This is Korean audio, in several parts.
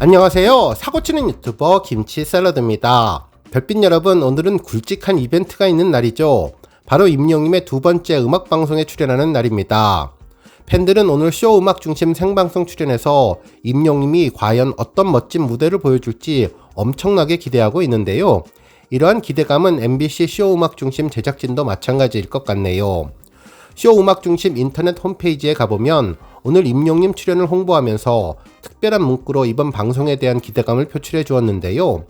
안녕하세요. 사고치는 유튜버 김치샐러드입니다. 별빛 여러분, 오늘은 굵직한 이벤트가 있는 날이죠. 바로 임영님의 두 번째 음악방송에 출연하는 날입니다. 팬들은 오늘 쇼 음악 중심 생방송 출연해서 임영님이 과연 어떤 멋진 무대를 보여줄지 엄청나게 기대하고 있는데요. 이러한 기대감은 MBC 쇼 음악 중심 제작진도 마찬가지일 것 같네요. 쇼 음악 중심 인터넷 홈페이지에 가보면 오늘 임영님 출연을 홍보하면서 특별한 문구로 이번 방송에 대한 기대감을 표출해 주었는데요.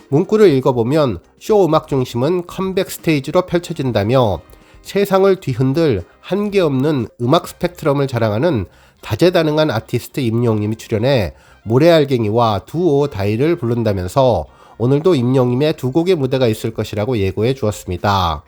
문구를 읽어보면 쇼 음악 중심은 컴백 스테이지로 펼쳐진다며 세상을 뒤흔들 한계 없는 음악 스펙트럼을 자랑하는 다재다능한 아티스트 임영님이 출연해 모래알갱이와 두오 다이를 부른다면서 오늘도 임영님의 두 곡의 무대가 있을 것이라고 예고해 주었습니다.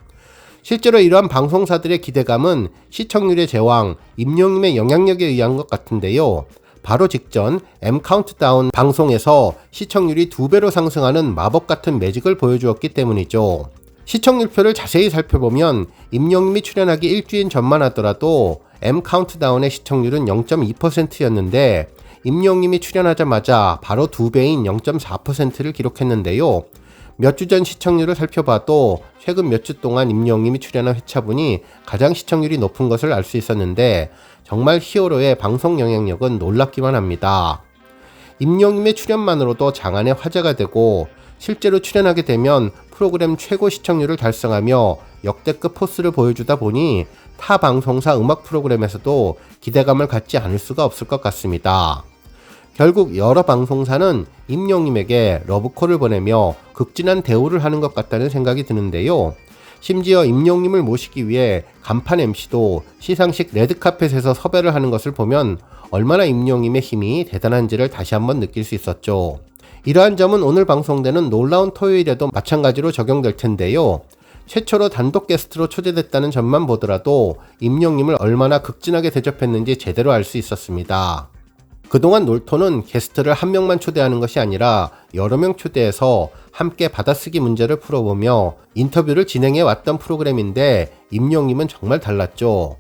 실제로 이러한 방송사들의 기대감은 시청률의 제왕 임영님의 영향력에 의한 것 같은데요. 바로 직전 M 카운트다운 방송에서 시청률이 2배로 상승하는 마법 같은 매직을 보여주었기 때문이죠. 시청률표를 자세히 살펴보면 임영님이 출연하기 일주일 전만 하더라도 M 카운트다운의 시청률은 0.2%였는데 임영님이 출연하자마자 바로 2배인 0.4%를 기록했는데요. 몇 주 전 시청률을 살펴봐도 최근 몇 주 동안 임영님이 출연한 회차분이 가장 시청률이 높은 것을 알 수 있었는데 정말 히어로의 방송 영향력은 놀랍기만 합니다. 임영님의 출연만으로도 장안의 화제가 되고 실제로 출연하게 되면 프로그램 최고 시청률을 달성하며 역대급 포스를 보여주다 보니 타 방송사 음악 프로그램에서도 기대감을 갖지 않을 수가 없을 것 같습니다. 결국 여러 방송사는 임영님에게 러브콜을 보내며 극진한 대우를 하는 것 같다는 생각이 드는데요. 심지어 임영님을 모시기 위해 간판 MC도 시상식 레드카펫에서 섭외를 하는 것을 보면 얼마나 임영님의 힘이 대단한지를 다시 한번 느낄 수 있었죠. 이러한 점은 오늘 방송되는 놀라운 토요일에도 마찬가지로 적용될 텐데요. 최초로 단독 게스트로 초대됐다는 점만 보더라도 임영님을 얼마나 극진하게 대접했는지 제대로 알 수 있었습니다. 그동안 놀토는 게스트를 한 명만 초대하는 것이 아니라 여러 명 초대해서 함께 받아쓰기 문제를 풀어보며 인터뷰를 진행해 왔던 프로그램인데 임영님은 정말 달랐죠.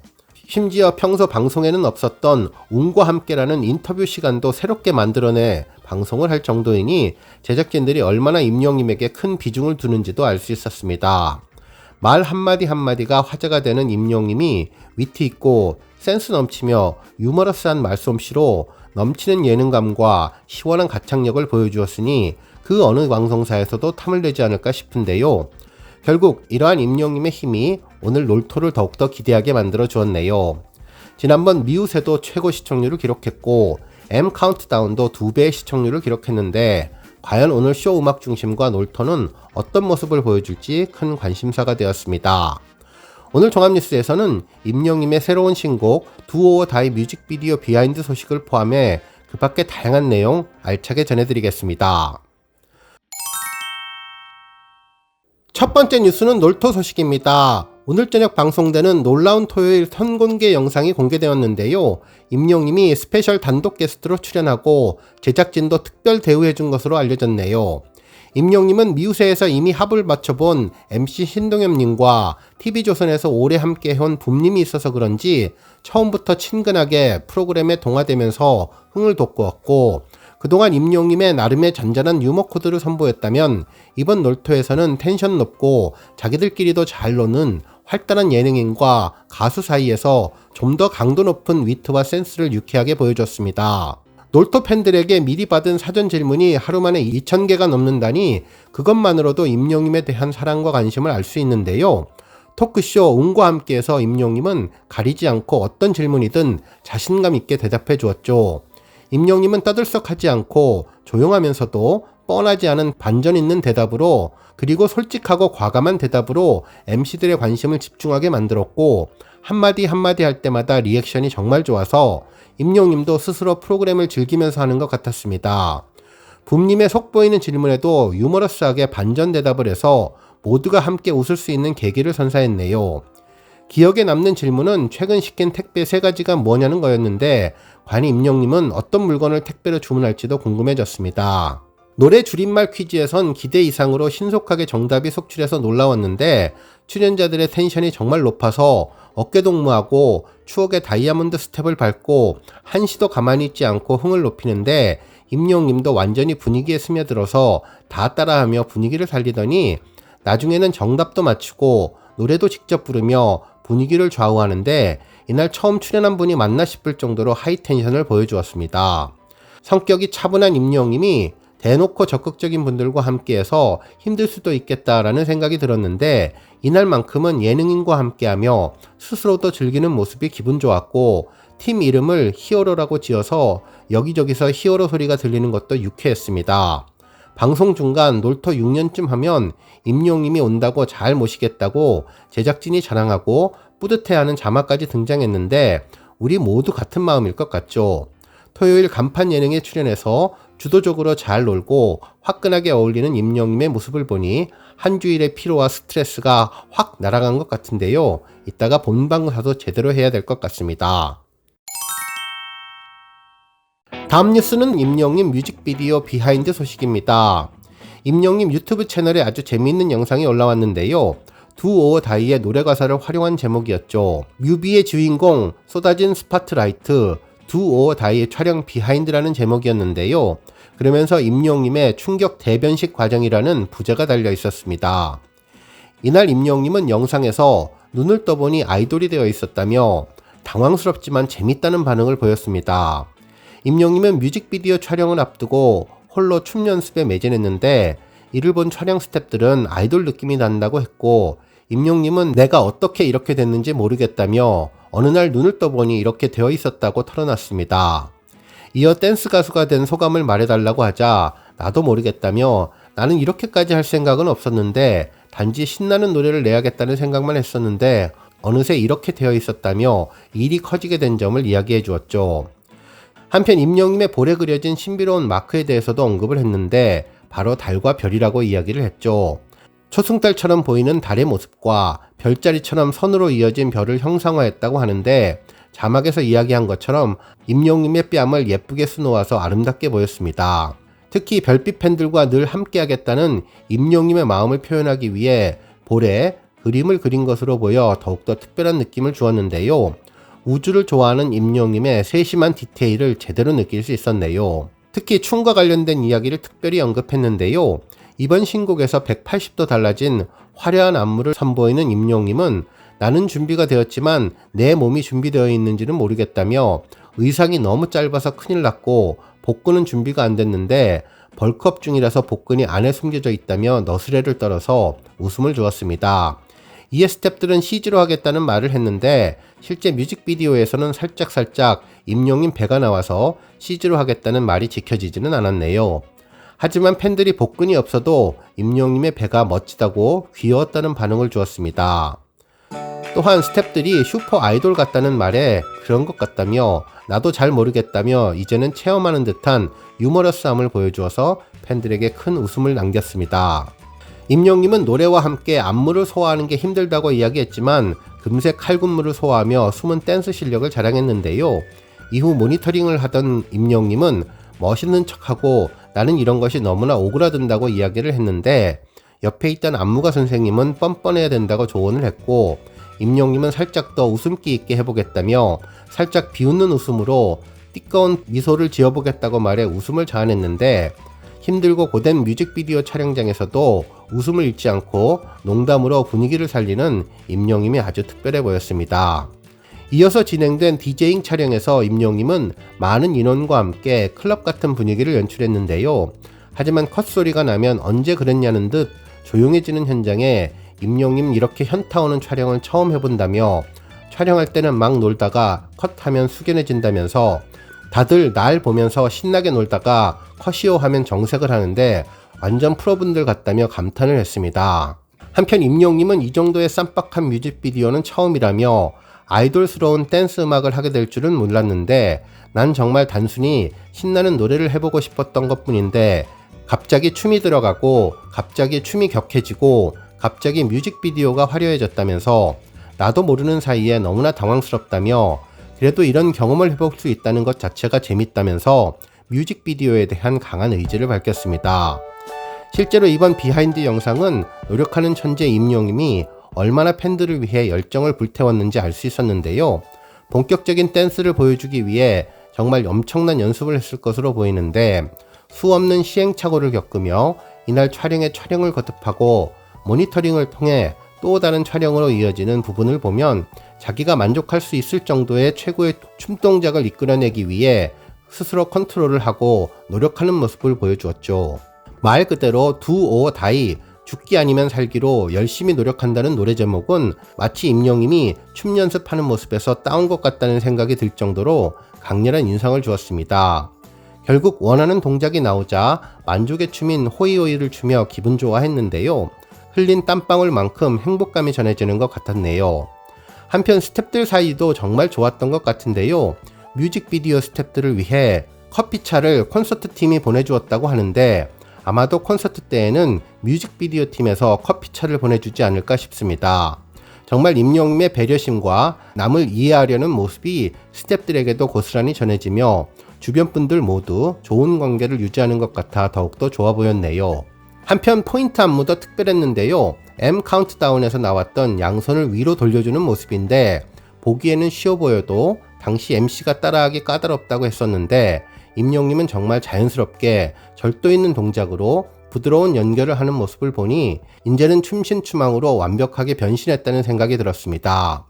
심지어 평소 방송에는 없었던 운과 함께라는 인터뷰 시간도 새롭게 만들어내 방송을 할 정도이니 제작진들이 얼마나 임영님에게 큰 비중을 두는지도 알 수 있었습니다. 말 한마디 한마디가 화제가 되는 임영님이 위트 있고 센스 넘치며 유머러스한 말솜씨로 넘치는 예능감과 시원한 가창력을 보여주었으니 그 어느 방송사에서도 탐을 내지 않을까 싶은데요. 결국 이러한 임영님의 힘이 오늘 놀토를 더욱더 기대하게 만들어 주었네요. 지난번 미우새도 최고 시청률을 기록했고 M 카운트다운도 2배의 시청률을 기록했는데 과연 오늘 쇼 음악 중심과 놀토는 어떤 모습을 보여줄지 큰 관심사가 되었습니다. 오늘 종합뉴스에서는 임영님의 새로운 신곡 두오 다이 뮤직비디오 비하인드 소식을 포함해 그 밖의 다양한 내용 알차게 전해드리겠습니다. 첫 번째 뉴스는 놀토 소식입니다. 오늘 저녁 방송되는 놀라운 토요일 선공개 영상이 공개되었는데요. 임영님이 스페셜 단독 게스트로 출연하고 제작진도 특별 대우해준 것으로 알려졌네요. 임영님은 미우새에서 이미 합을 맞춰본 MC 신동엽님과 TV조선에서 오래 함께 해온 붐님이 있어서 그런지 처음부터 친근하게 프로그램에 동화되면서 흥을 돋구었고 그동안 임영님의 나름의 잔잔한 유머 코드를 선보였다면 이번 놀토에서는 텐션 높고 자기들끼리도 잘 노는 활달한 예능인과 가수 사이에서 좀 더 강도 높은 위트와 센스를 유쾌하게 보여줬습니다. 놀토 팬들에게 미리 받은 사전 질문이 하루 만에 2,000개가 넘는다니 그것만으로도 임영님에 대한 사랑과 관심을 알 수 있는데요. 토크쇼 운과 함께해서 임영님은 가리지 않고 어떤 질문이든 자신감 있게 대답해 주었죠. 임영님은 떠들썩하지 않고 조용하면서도 뻔하지 않은 반전 있는 대답으로 그리고 솔직하고 과감한 대답으로 MC들의 관심을 집중하게 만들었고 한마디 한마디 할 때마다 리액션이 정말 좋아서 임영님도 스스로 프로그램을 즐기면서 하는 것 같았습니다. 붐님의 속보이는 질문에도 유머러스하게 반전 대답을 해서 모두가 함께 웃을 수 있는 계기를 선사했네요. 기억에 남는 질문은 최근 시킨 택배 3가지가 뭐냐는 거였는데 과연 임영님은 어떤 물건을 택배로 주문할지도 궁금해졌습니다. 노래 줄임말 퀴즈에선 기대 이상으로 신속하게 정답이 속출해서 놀라웠는데 출연자들의 텐션이 정말 높아서 어깨동무하고 추억의 다이아몬드 스텝을 밟고 한시도 가만히 있지 않고 흥을 높이는데 임영님도 완전히 분위기에 스며들어서 다 따라하며 분위기를 살리더니 나중에는 정답도 맞추고 노래도 직접 부르며 분위기를 좌우하는데 이날 처음 출연한 분이 맞나 싶을 정도로 하이텐션을 보여주었습니다. 성격이 차분한 임영님이 대놓고 적극적인 분들과 함께해서 힘들 수도 있겠다라는 생각이 들었는데 이날만큼은 예능인과 함께하며 스스로도 즐기는 모습이 기분 좋았고 팀 이름을 히어로라고 지어서 여기저기서 히어로 소리가 들리는 것도 유쾌했습니다. 방송 중간 놀토 6년쯤 하면 임영님이 온다고 잘 모시겠다고 제작진이 자랑하고 뿌듯해하는 자막까지 등장했는데 우리 모두 같은 마음일 것 같죠. 토요일 간판 예능에 출연해서 주도적으로 잘 놀고 화끈하게 어울리는 임영님의 모습을 보니 한 주일의 피로와 스트레스가 확 날아간 것 같은데요. 이따가 본방 가서 제대로 해야 될 것 같습니다. 다음 뉴스는 임영님 뮤직비디오 비하인드 소식입니다. 임영님 유튜브 채널에 아주 재미있는 영상이 올라왔는데요. 두오어다이의 노래 가사를 활용한 제목이었죠. 뮤비의 주인공 쏟아진 스파트라이트 두오어다이의 촬영 비하인드라는 제목이었는데요. 그러면서 임영님의 충격 대변식 과정이라는 부제가 달려 있었습니다. 이날 임영님은 영상에서 눈을 떠보니 아이돌이 되어 있었다며 당황스럽지만 재밌다는 반응을 보였습니다. 임영님은 뮤직비디오 촬영을 앞두고 홀로 춤 연습에 매진했는데 이를 본 촬영 스태프들은 아이돌 느낌이 난다고 했고 임영님은 내가 어떻게 이렇게 됐는지 모르겠다며 어느 날 눈을 떠보니 이렇게 되어 있었다고 털어놨습니다. 이어 댄스 가수가 된 소감을 말해달라고 하자 나도 모르겠다며 나는 이렇게까지 할 생각은 없었는데 단지 신나는 노래를 내야겠다는 생각만 했었는데 어느새 이렇게 되어 있었다며 일이 커지게 된 점을 이야기해 주었죠. 한편 임영님의 볼에 그려진 신비로운 마크에 대해서도 언급을 했는데 바로 달과 별이라고 이야기를 했죠. 초승달처럼 보이는 달의 모습과 별자리처럼 선으로 이어진 별을 형상화했다고 하는데 자막에서 이야기한 것처럼 임영님의 뺨을 예쁘게 수놓아서 아름답게 보였습니다. 특히 별빛 팬들과 늘 함께하겠다는 임영님의 마음을 표현하기 위해 볼에 그림을 그린 것으로 보여 더욱더 특별한 느낌을 주었는데요. 우주를 좋아하는 임영님의 세심한 디테일을 제대로 느낄 수 있었네요. 특히 춤과 관련된 이야기를 특별히 언급했는데요. 이번 신곡에서 180도 달라진 화려한 안무를 선보이는 임영님은 나는 준비가 되었지만 내 몸이 준비되어 있는지는 모르겠다며 의상이 너무 짧아서 큰일 났고 복근은 준비가 안 됐는데 벌크업 중이라서 복근이 안에 숨겨져 있다며 너스레를 떨어서 웃음을 주었습니다. 이에 스태프들은 CG로 하겠다는 말을 했는데 실제 뮤직비디오에서는 살짝 임영님 배가 나와서 CG로 하겠다는 말이 지켜지지는 않았네요. 하지만 팬들이 복근이 없어도 임영님의 배가 멋지다고 귀여웠다는 반응을 주었습니다. 또한 스태프들이 슈퍼 아이돌 같다는 말에 그런 것 같다며 나도 잘 모르겠다며 이제는 체험하는 듯한 유머러스함을 보여주어서 팬들에게 큰 웃음을 남겼습니다. 임영님은 노래와 함께 안무를 소화하는 게 힘들다고 이야기했지만 금세 칼군무를 소화하며 숨은 댄스 실력을 자랑했는데요. 이후 모니터링을 하던 임영님은 멋있는 척하고 나는 이런 것이 너무나 오그라든다고 이야기를 했는데 옆에 있던 안무가 선생님은 뻔뻔해야 된다고 조언을 했고 임영님은 살짝 더 웃음기 있게 해보겠다며 살짝 비웃는 웃음으로 띠꺼운 미소를 지어보겠다고 말해 웃음을 자아냈는데 힘들고 고된 뮤직비디오 촬영장에서도 웃음을 잃지 않고 농담으로 분위기를 살리는 임영님이 아주 특별해 보였습니다. 이어서 진행된 디제잉 촬영에서 임영님은 많은 인원과 함께 클럽 같은 분위기를 연출했는데요. 하지만 컷소리가 나면 언제 그랬냐는 듯 조용해지는 현장에 임영님 이렇게 현타 오는 촬영을 처음 해본다며 촬영할 때는 막 놀다가 컷하면 숙연해진다면서 다들 날 보면서 신나게 놀다가 컷이요 하면 정색을 하는데 완전 프로분들 같다며 감탄을 했습니다. 한편 임영님은 이 정도의 쌈박한 뮤직비디오는 처음이라며 아이돌스러운 댄스 음악을 하게 될 줄은 몰랐는데 난 정말 단순히 신나는 노래를 해보고 싶었던 것 뿐인데 갑자기 춤이 들어가고 갑자기 춤이 격해지고 갑자기 뮤직비디오가 화려해졌다면서 나도 모르는 사이에 너무나 당황스럽다며 그래도 이런 경험을 해볼 수 있다는 것 자체가 재밌다면서 뮤직비디오에 대한 강한 의지를 밝혔습니다. 실제로 이번 비하인드 영상은 노력하는 천재 임영님이 얼마나 팬들을 위해 열정을 불태웠는지 알 수 있었는데요. 본격적인 댄스를 보여주기 위해 정말 엄청난 연습을 했을 것으로 보이는데 수없는 시행착오를 겪으며 이날 촬영에 촬영을 거듭하고 모니터링을 통해 또 다른 촬영으로 이어지는 부분을 보면 자기가 만족할 수 있을 정도의 최고의 춤 동작을 이끌어내기 위해 스스로 컨트롤을 하고 노력하는 모습을 보여주었죠. 말 그대로 do or die, 죽기 아니면 살기로 열심히 노력한다는 노래 제목은 마치 임영임이 춤 연습하는 모습에서 따온 것 같다는 생각이 들 정도로 강렬한 인상을 주었습니다. 결국 원하는 동작이 나오자 만족의 춤인 호이호이를 추며 기분 좋아했는데요. 흘린 땀방울만큼 행복감이 전해지는 것 같았네요. 한편 스태프들 사이도 정말 좋았던 것 같은데요. 뮤직비디오 스태프들을 위해 커피차를 콘서트 팀이 보내주었다고 하는데 아마도 콘서트 때에는 뮤직비디오 팀에서 커피차를 보내주지 않을까 싶습니다. 정말 임영웅의 배려심과 남을 이해하려는 모습이 스태프들에게도 고스란히 전해지며 주변 분들 모두 좋은 관계를 유지하는 것 같아 더욱더 좋아 보였네요. 한편 포인트 안무도 특별했는데요. M 카운트다운에서 나왔던 양손을 위로 돌려주는 모습인데 보기에는 쉬워 보여도 당시 MC가 따라하기 까다롭다고 했었는데 임영웅은 정말 자연스럽게 절도 있는 동작으로 부드러운 연결을 하는 모습을 보니 이제는 춤신추망으로 완벽하게 변신했다는 생각이 들었습니다.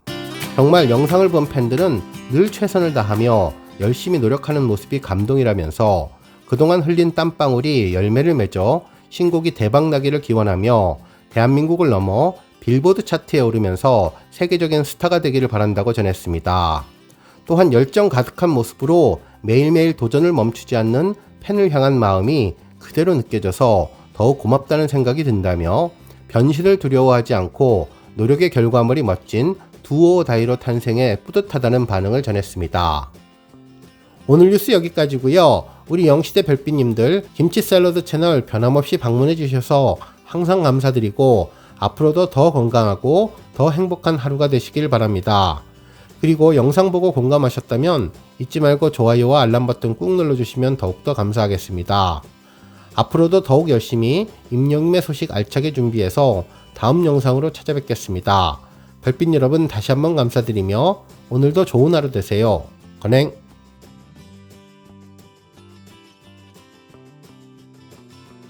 정말 영상을 본 팬들은 늘 최선을 다하며 열심히 노력하는 모습이 감동이라면서 그동안 흘린 땀방울이 열매를 맺어 신곡이 대박나기를 기원하며 대한민국을 넘어 빌보드 차트에 오르면서 세계적인 스타가 되기를 바란다고 전했습니다. 또한 열정 가득한 모습으로 매일매일 도전을 멈추지 않는 팬을 향한 마음이 그대로 느껴져서 더욱 고맙다는 생각이 든다며 변신을 두려워하지 않고 노력의 결과물이 멋진 두오 다이로 탄생에 뿌듯하다는 반응을 전했습니다. 오늘 뉴스 여기까지고요. 우리 영시대 별빛님들 김치 샐러드 채널 변함없이 방문해 주셔서 항상 감사드리고 앞으로도 더 건강하고 더 행복한 하루가 되시길 바랍니다. 그리고 영상 보고 공감하셨다면 잊지 말고 좋아요와 알람 버튼 꾹 눌러주시면 더욱더 감사하겠습니다. 앞으로도 더욱 열심히 임영웅의 소식 알차게 준비해서 다음 영상으로 찾아뵙겠습니다. 별빛 여러분 다시 한번 감사드리며 오늘도 좋은 하루 되세요. 건행!